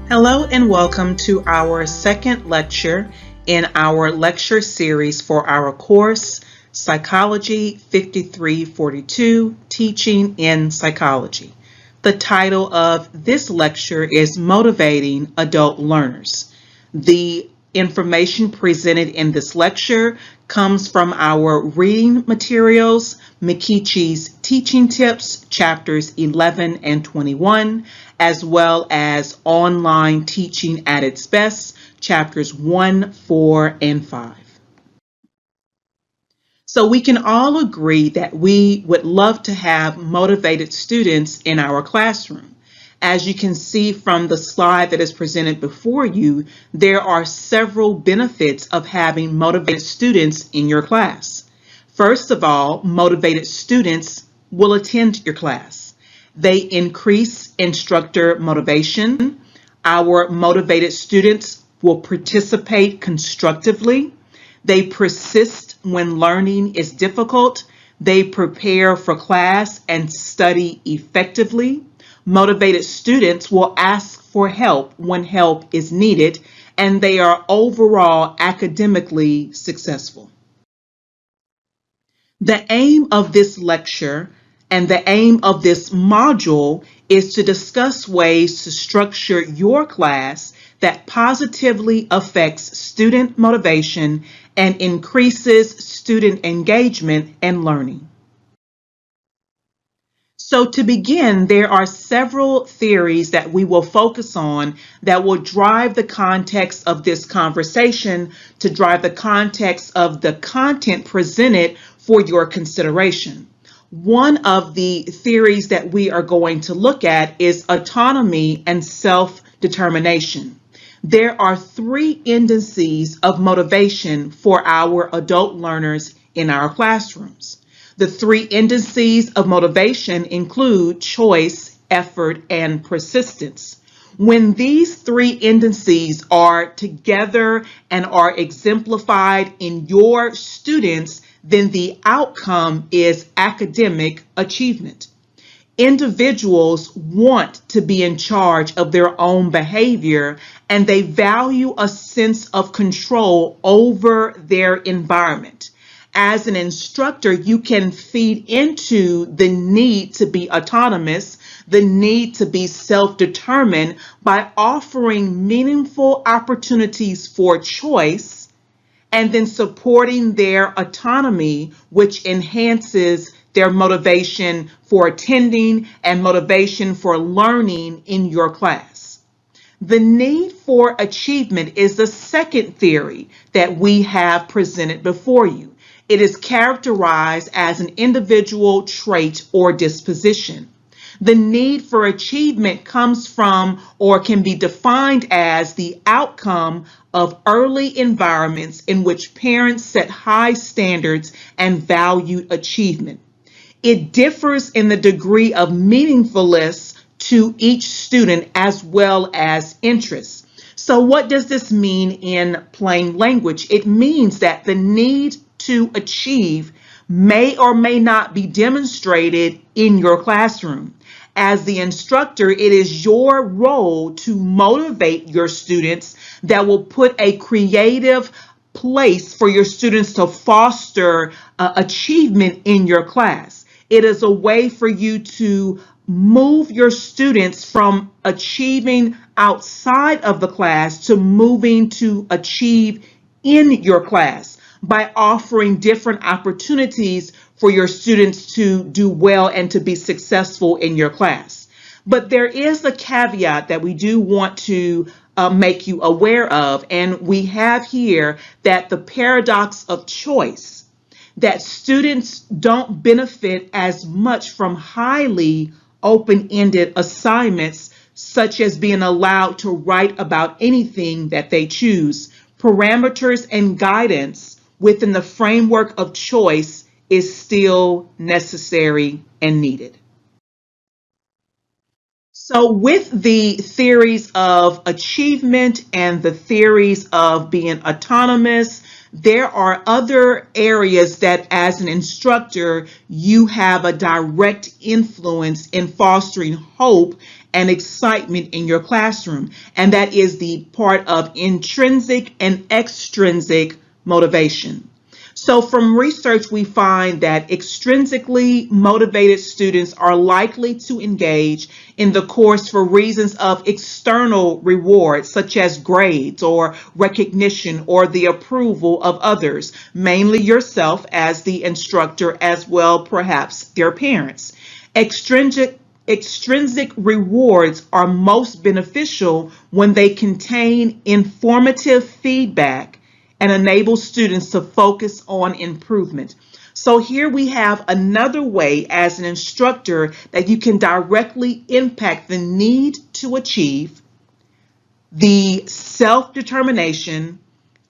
Hello and welcome to our second lecture in our lecture series for our course, Psychology 5342, Teaching in Psychology. The title of this lecture is Motivating Adult Learners. The information presented in this lecture comes from our reading materials, McKeechie's Teaching Tips, chapters 11 and 21, as well as Online Teaching at its Best, chapters 1, 4, and 5. So we can all agree that we would love to have motivated students in our classroom. As you can see from the slide that is presented before you, there are several benefits of having motivated students in your class. First of all, motivated students will attend your class. They increase instructor motivation. Our motivated students will participate constructively. They persist when learning is difficult. They prepare for class and study effectively. Motivated students will ask for help when help is needed, and they are overall academically successful. The aim of this lecture and the aim of this module is to discuss ways to structure your class that positively affects student motivation and increases student engagement and learning. So to begin, there are several theories that we will focus on that will drive the context of this conversation, to drive the context of the content presented for your consideration. One of the theories that we are going to look at is autonomy and self-determination. There are three indices of motivation for our adult learners in our classrooms. The three indices of motivation include choice, effort, and persistence. When these three indices are together and are exemplified in your students, then the outcome is academic achievement. Individuals want to be in charge of their own behavior, and they value a sense of control over their environment. As an instructor, you can feed into the need to be autonomous, the need to be self-determined by offering meaningful opportunities for choice and then supporting their autonomy, which enhances their motivation for attending and motivation for learning in your class. The need for achievement is the second theory that we have presented before you. It is characterized as an individual trait or disposition. The need for achievement comes from or can be defined as the outcome of early environments in which parents set high standards and valued achievement. It differs in the degree of meaningfulness to each student as well as interest. So what does this mean in plain language? It means that the need to achieve may or may not be demonstrated in your classroom. As the instructor, it is your role to motivate your students that will put a creative place for your students to foster achievement in your class. It is a way for you to move your students from achieving outside of the class to moving to achieve in your class by offering different opportunities for your students to do well and to be successful in your class. But there is a caveat that we do want to make you aware of, and we have here that the paradox of choice, that students don't benefit as much from highly open-ended assignments, such as being allowed to write about anything that they choose. Parameters and guidance within the framework of choice is still necessary and needed. So with the theories of achievement and the theories of being autonomous, there are other areas that as an instructor, you have a direct influence in fostering hope and excitement in your classroom. And that is the part of intrinsic and extrinsic motivation. So from research, we find that extrinsically motivated students are likely to engage in the course for reasons of external rewards, such as grades or recognition or the approval of others, mainly yourself as the instructor, as well perhaps their parents. Extrinsic rewards are most beneficial when they contain informative feedback and enable students to focus on improvement. So here we have another way as an instructor that you can directly impact the need to achieve, the self-determination,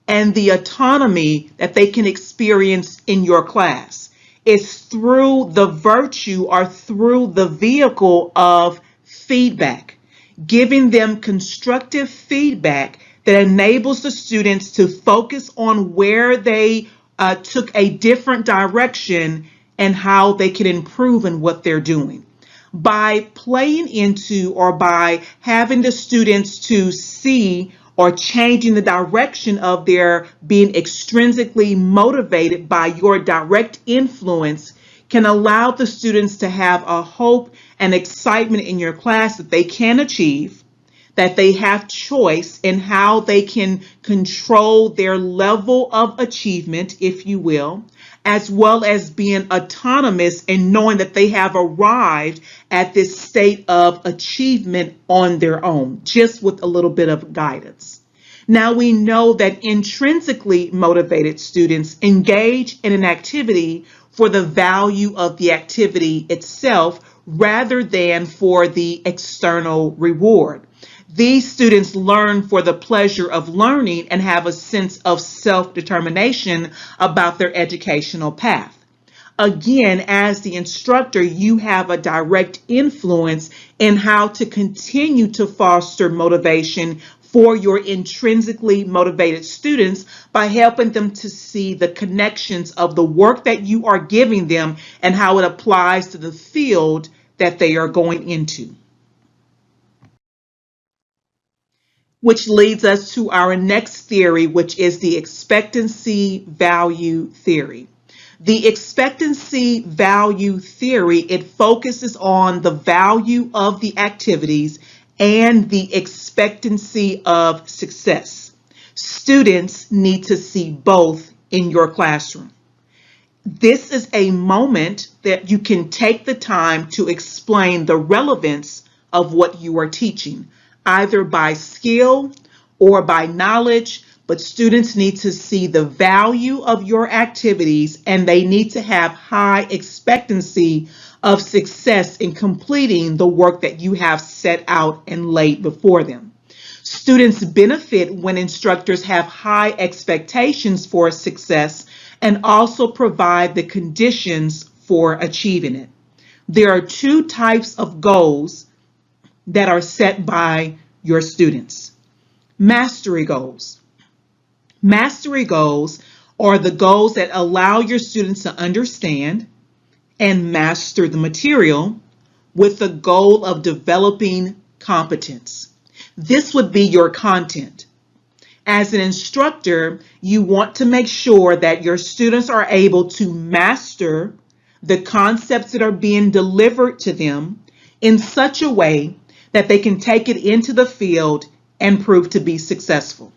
and the autonomy that they can experience in your class. It's through the virtue or through the vehicle of feedback, giving them constructive feedback that enables the students to focus on where they took a different direction and how they can improve in what they're doing. By playing into or by having the students to see or changing the direction of their being extrinsically motivated by your direct influence can allow the students to have a hope and excitement in your class that they can achieve, that they have choice in how they can control their level of achievement, if you will, as well as being autonomous and knowing that they have arrived at this state of achievement on their own, just with a little bit of guidance. Now we know that intrinsically motivated students engage in an activity for the value of the activity itself rather than for the external reward. These students learn for the pleasure of learning and have a sense of self-determination about their educational path. Again, as the instructor, you have a direct influence in how to continue to foster motivation for your intrinsically motivated students by helping them to see the connections of the work that you are giving them and how it applies to the field that they are going into. Which leads us to our next theory, which is the expectancy value theory. The expectancy value theory, it focuses on the value of the activities and the expectancy of success. Students need to see both in your classroom. This is a moment that you can take the time to explain the relevance of what you are teaching, either by skill or by knowledge, but students need to see the value of your activities and they need to have high expectancy of success in completing the work that you have set out and laid before them. Students benefit when instructors have high expectations for success and also provide the conditions for achieving it. There are two types of goals that are set by your students. Mastery goals. Mastery goals are the goals that allow your students to understand and master the material with the goal of developing competence. This would be your content. As an instructor, you want to make sure that your students are able to master the concepts that are being delivered to them in such a way that they can take it into the field and prove to be successful.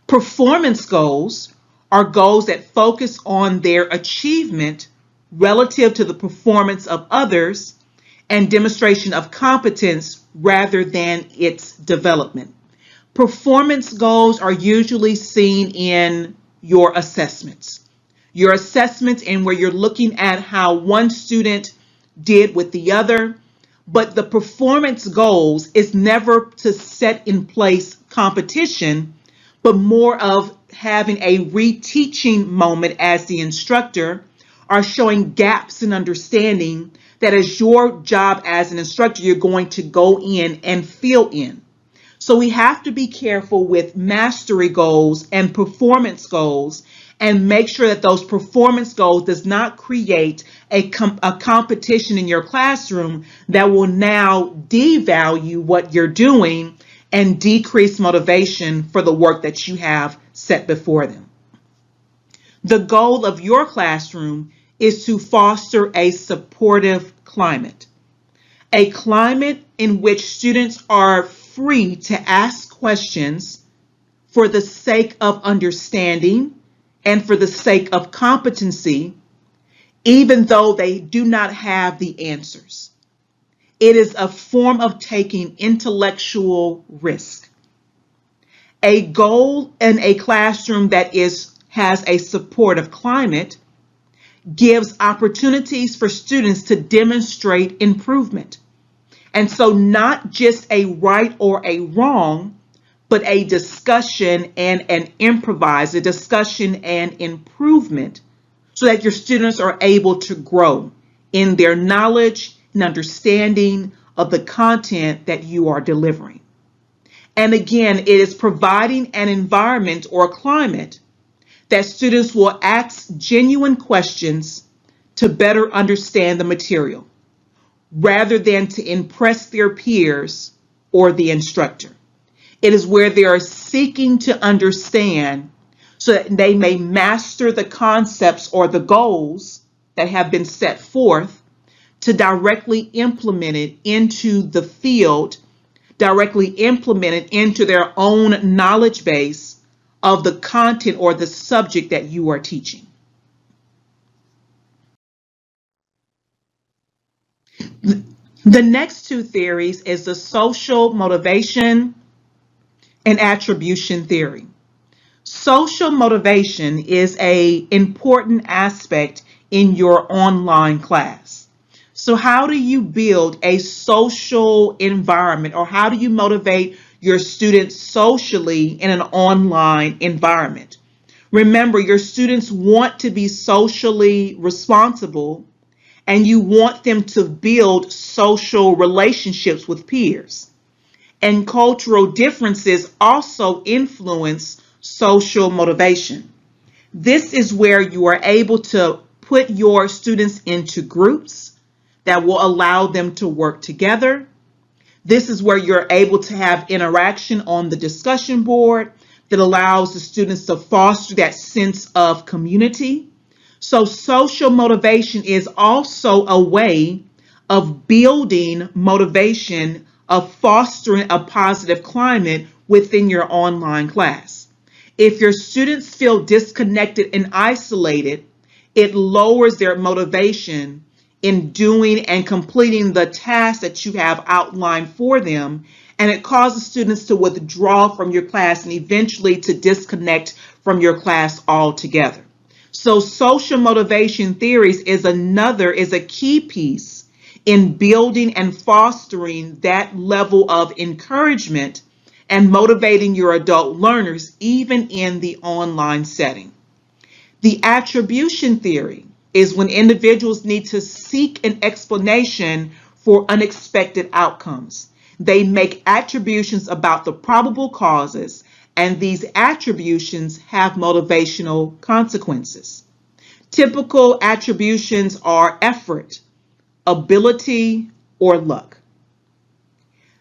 Performance goals are goals that focus on their achievement relative to the performance of others and demonstration of competence rather than its development. Performance goals are usually seen in your assessments. Your assessments and where you're looking at how one student did with the other, but the performance goals is never to set in place competition, but more of having a reteaching moment as the instructor or showing gaps in understanding that as your job as an instructor, you're going to go in and fill in. So we have to be careful with mastery goals and performance goals and make sure that those performance goals does not create a competition in your classroom that will now devalue what you're doing and decrease motivation for the work that you have set before them. The goal of your classroom is to foster a supportive climate, a climate in which students are free to ask questions for the sake of understanding and for the sake of competency, even though they do not have the answers. It is a form of taking intellectual risk. A goal in a classroom that has a supportive climate gives opportunities for students to demonstrate improvement. And so not just a right or a wrong, but a discussion and a discussion and improvement so that your students are able to grow in their knowledge and understanding of the content that you are delivering. And again, it is providing an environment or climate that students will ask genuine questions to better understand the material, rather than to impress their peers or the instructor. It is where they are seeking to understand so that they may master the concepts or the goals that have been set forth to directly implement it into the field, directly implement it into their own knowledge base of the content or the subject that you are teaching. The next two theories is the social motivation and attribution theory. Social motivation is an important aspect in your online class. So how do you build a social environment, or how do you motivate your students socially in an online environment? Remember, your students want to be socially responsible, and you want them to build social relationships with peers. And cultural differences also influence social motivation. This is where you are able to put your students into groups that will allow them to work together. This is where you're able to have interaction on the discussion board that allows the students to foster that sense of community. So social motivation is also a way of building motivation, of fostering a positive climate within your online class. If your students feel disconnected and isolated, it lowers their motivation in doing and completing the tasks that you have outlined for them, and it causes students to withdraw from your class and eventually to disconnect from your class altogether. So social motivation theories is a key piece in building and fostering that level of encouragement and motivating your adult learners even in the online setting. The attribution theory is when individuals need to seek an explanation for unexpected outcomes. They make attributions about the probable causes, and these attributions have motivational consequences. Typical attributions are effort, ability, or luck.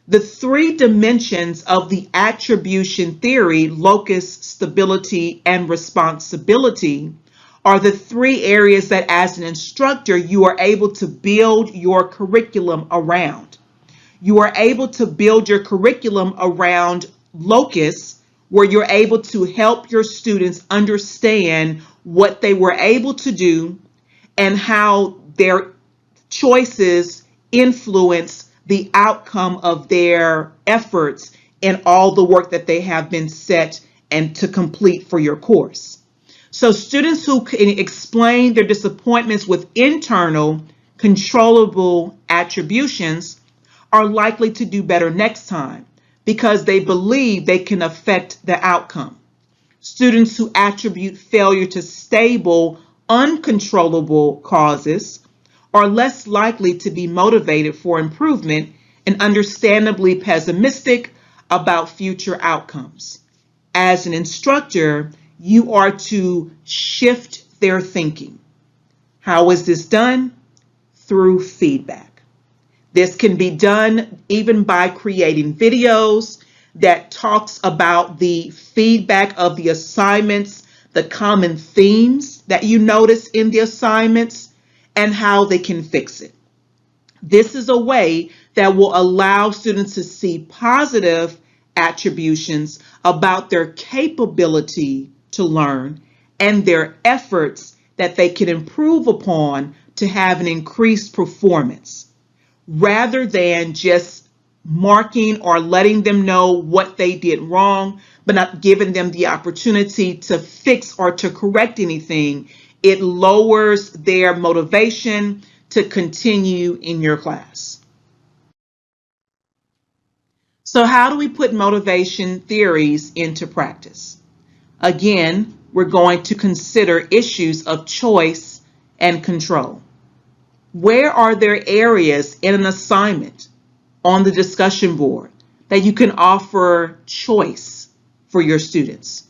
The three dimensions of the attribution theory, locus, stability, and responsibility, are the three areas that as an instructor you are able to build your curriculum around. You are able to build your curriculum around locus, where you're able to help your students understand what they were able to do and how their choices influence the outcome of their efforts and all the work that they have been set and to complete for your course. So students who can explain their disappointments with internal controllable attributions are likely to do better next time because they believe they can affect the outcome. Students who attribute failure to stable, uncontrollable causes are less likely to be motivated for improvement and understandably pessimistic about future outcomes. As an instructor, you are to shift their thinking. How is this done? Through feedback. This can be done even by creating videos that talks about the feedback of the assignments, the common themes that you notice in the assignments, and how they can fix it. This is a way that will allow students to see positive attributions about their capability to learn and their efforts that they can improve upon to have an increased performance, rather than just marking or letting them know what they did wrong, but not giving them the opportunity to fix or to correct anything. It lowers their motivation to continue in your class. So how do we put motivation theories into practice? Again, we're going to consider issues of choice and control. Where are there areas in an assignment on the discussion board that you can offer choice for your students?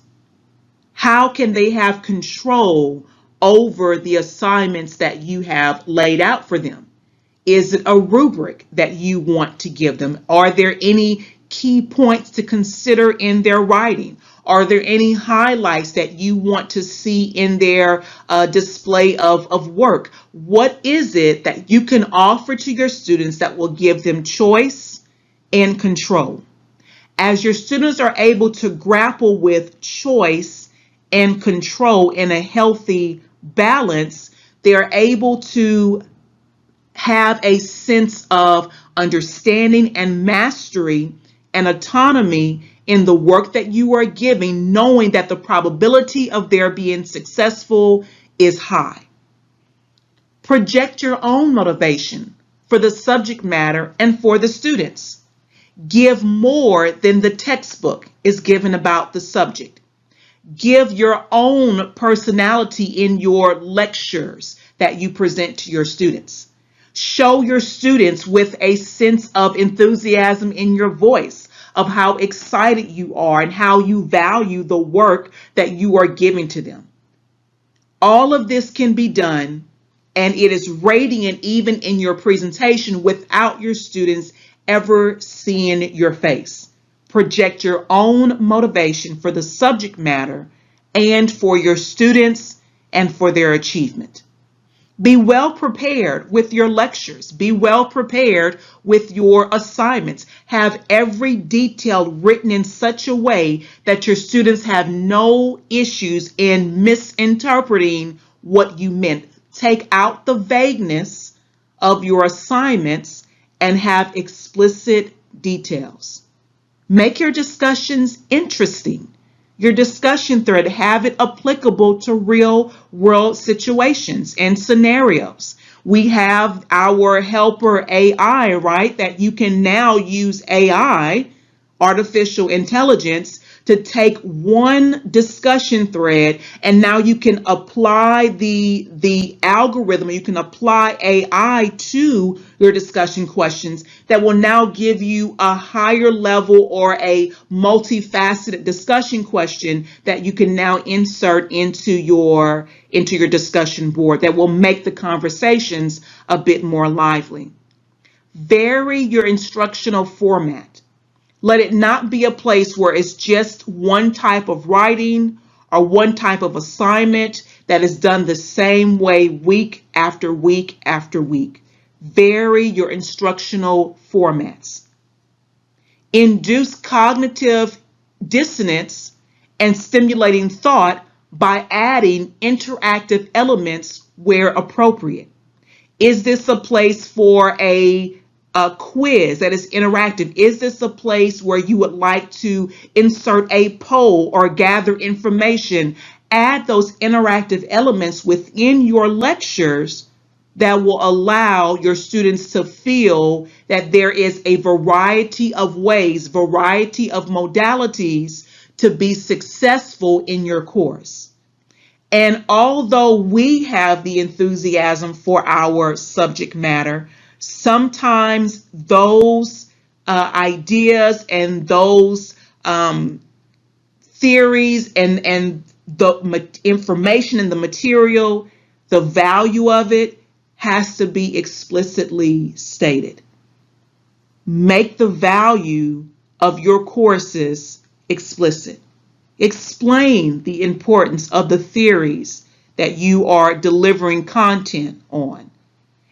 How can they have control over the assignments that you have laid out for them? Is it a rubric that you want to give them? Are there any key points to consider in their writing? Are there any highlights that you want to see in their display of work? What is it that you can offer to your students that will give them choice and control? As your students are able to grapple with choice and control in a healthy balance, they're able to have a sense of understanding and mastery and autonomy in the work that you are giving, knowing that the probability of their being successful is high. Project your own motivation for the subject matter and for the students. Give more than the textbook is given about the subject. Give your own personality in your lectures that you present to your students. Show your students with a sense of enthusiasm in your voice of how excited you are and how you value the work that you are giving to them. All of this can be done, and it is radiant even in your presentation without your students ever seeing your face. Project your own motivation for the subject matter and for your students and for their achievement. Be well prepared with your lectures. Be well prepared with your assignments. Have every detail written in such a way that your students have no issues in misinterpreting what you meant. Take out the vagueness of your assignments and have explicit details. Make your discussions interesting. Your discussion thread, have it applicable to real world situations and scenarios. We have our helper AI, right? That you can now use AI, artificial intelligence, to take one discussion thread, and now you can apply the algorithm, you can apply AI to your discussion questions that will now give you a higher level or a multifaceted discussion question that you can now insert into your discussion board that will make the conversations a bit more lively. Vary your instructional format. Let it not be a place where it's just one type of writing or one type of assignment that is done the same way week after week after week. Vary your instructional formats. Induce cognitive dissonance and stimulating thought by adding interactive elements where appropriate. Is this a place for a quiz that is interactive? Is this a place where you would like to insert a poll or gather information? Add those interactive elements within your lectures that will allow your students to feel that there is a variety of ways, variety of modalities to be successful in your course. And although we have the enthusiasm for our subject matter, sometimes those ideas and those theories and the information and the material, the value of it has to be explicitly stated. Make the value of your courses explicit. Explain the importance of the theories that you are delivering content on.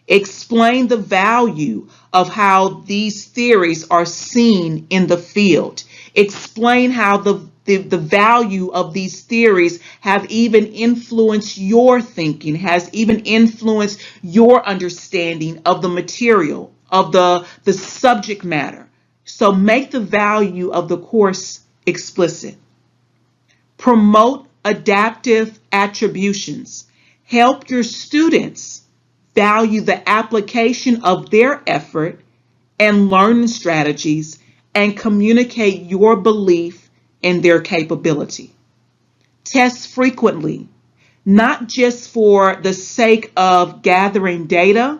Explain the value of how these theories are seen in the field. Explain how the value of these theories have even influenced your thinking, has even influenced your understanding of the material, of the subject matter. So make the value of the course explicit. Promote adaptive attributions. Help your students value the application of their effort and learning strategies and communicate your belief in their capability. Test frequently, not just for the sake of gathering data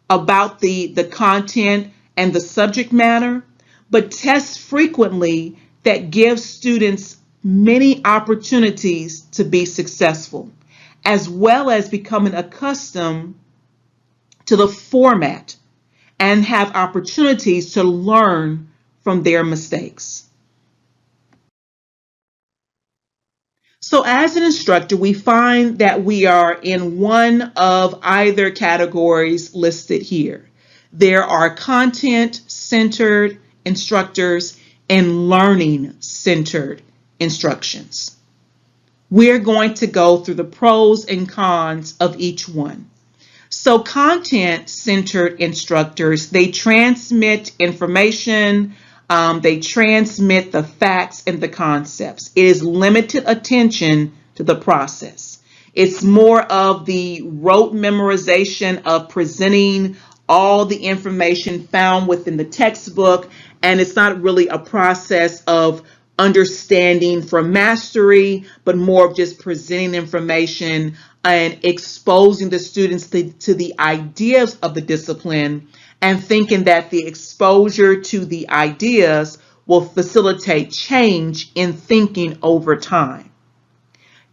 about the content and the subject matter, but test frequently that gives students many opportunities to be successful, as well as becoming accustomed to the format and have opportunities to learn from their mistakes. So as an instructor, we find that we are in one of either categories listed here. There are content-centered instructors and learning-centered instructions. We're going to go through the pros and cons of each one. So content-centered instructors, they transmit information, they transmit the facts and the concepts. It is limited attention to the process. It's more of the rote memorization of presenting all the information found within the textbook, and it's not really a process of understanding for mastery, but more of just presenting information and exposing the students to the ideas of the discipline and thinking that the exposure to the ideas will facilitate change in thinking over time.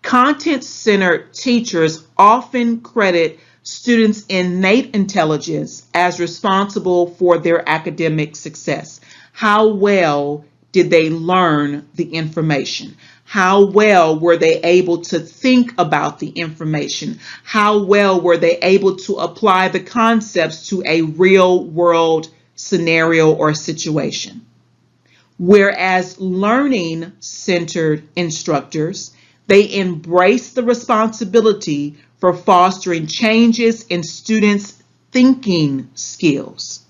Content-centered teachers often credit students' innate intelligence as responsible for their academic success. How well did they learn the information? How well were they able to think about the information? How well were they able to apply the concepts to a real world scenario or situation? Whereas learning-centered instructors, they embrace the responsibility for fostering changes in students' thinking skills.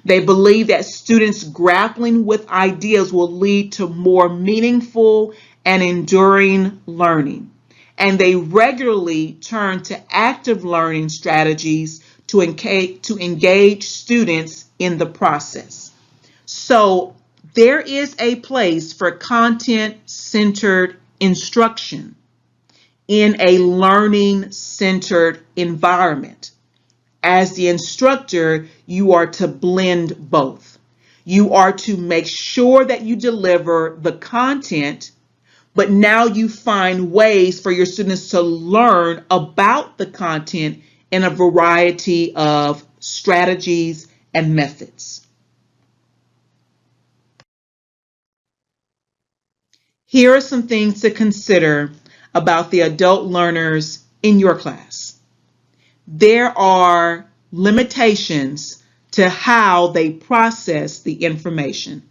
They believe that students grappling with ideas will lead to more meaningful and enduring learning. And they regularly turn to active learning strategies to engage students in the process. So there is a place for content-centered instruction in a learning-centered environment. As the instructor, you are to blend both. You are to make sure that you deliver the content, but now you find ways for your students to learn about the content in a variety of strategies and methods. Here are some things to consider about the adult learners in your class. There are limitations to how they process the information.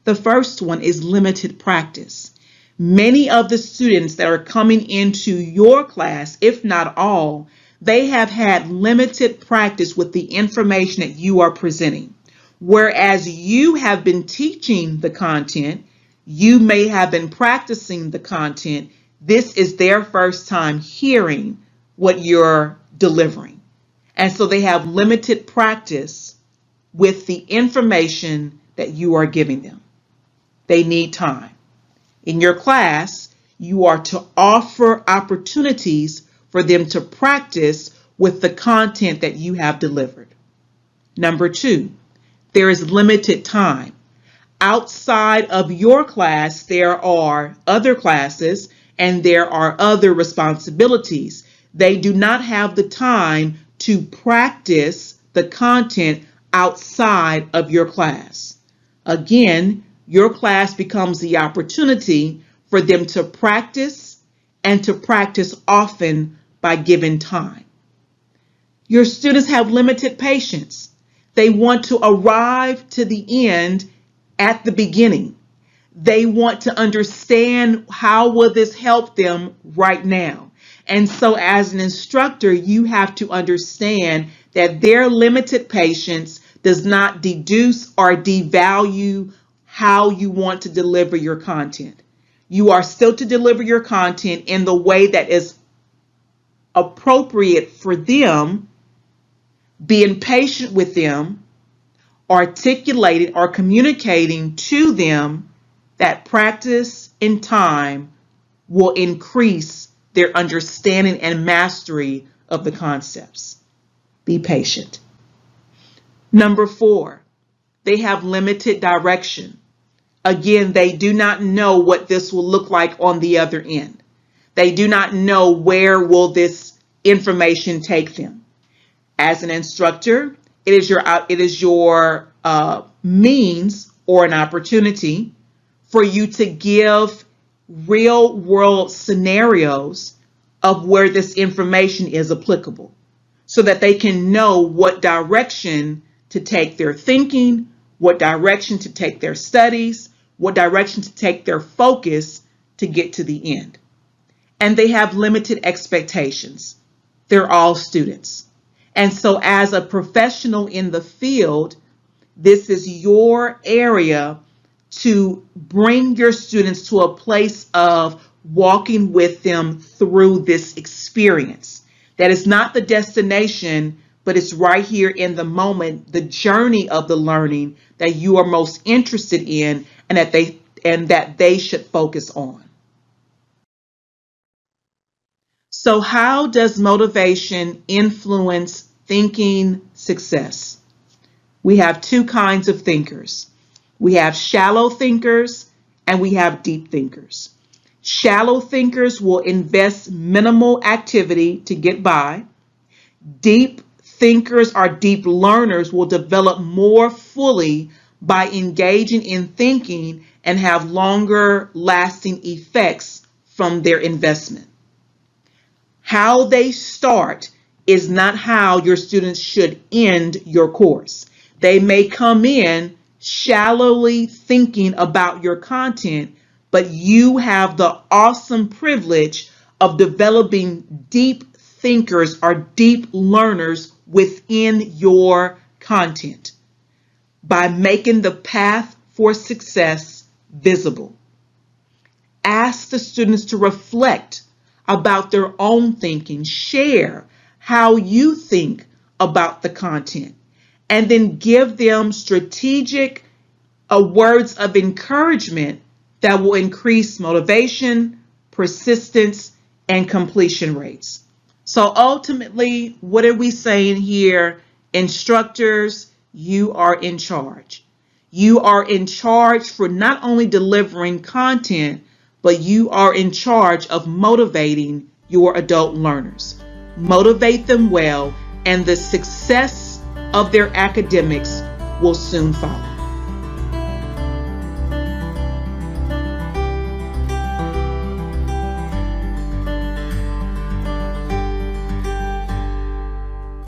The first one is limited practice. Many of the students that are coming into your class, if not all, they have had limited practice with the information that you are presenting. Whereas you have been teaching the content, you may have been practicing the content. This is their first time hearing what you're delivering. And so they have limited practice with the information that you are giving them. They need time. In your class, you are to offer opportunities for them to practice with the content that you have delivered. Number two, There is limited time. Outside of your class, there are other classes and there are other responsibilities. They do not have the time to practice the content outside of your class. Again, your class becomes the opportunity for them to practice and to practice often by given time. Your students have limited patience. They want to arrive to the end at the beginning. They want to understand how will this help them right now. And so as an instructor, you have to understand that their limited patience does not deduce or devalue how you want to deliver your content. You are still to deliver your content in the way that is appropriate for them, being patient with them, articulating or communicating to them that practice in time will increase their understanding and mastery of the concepts. Be patient. Number 4, they have limited direction. Again, they do not know what this will look like on the other end. They do not know where will this information take them. As an instructor, it is your means or an opportunity for you to give real world scenarios of where this information is applicable so that they can know what direction to take their thinking, what direction to take their studies, what direction to take their focus to get to the end. And they have limited expectations. They're all students. And so as a professional in the field, this is your area to bring your students to a place of walking with them through this experience. That is not the destination, but it's right here in the moment, the journey of the learning that you are most interested in and that they should focus on. So how does motivation influence thinking success? We have two kinds of thinkers. We have shallow thinkers and we have deep thinkers. Shallow thinkers will invest minimal activity to get by. Deep thinkers or deep learners will develop more fully by engaging in thinking and have longer lasting effects from their investment. How they start is not how your students should end your course. They may come in shallowly thinking about your content, but you have the awesome privilege of developing deep thinkers or deep learners within your content by making the path for success visible. Ask the students to reflect about their own thinking, share how you think about the content, and then give them strategic words of encouragement that will increase motivation, persistence, and completion rates. So ultimately, what are we saying here? Instructors, you are in charge. You are in charge for not only delivering content, but you are in charge of motivating your adult learners. Motivate them well, and the success of their academics will soon follow.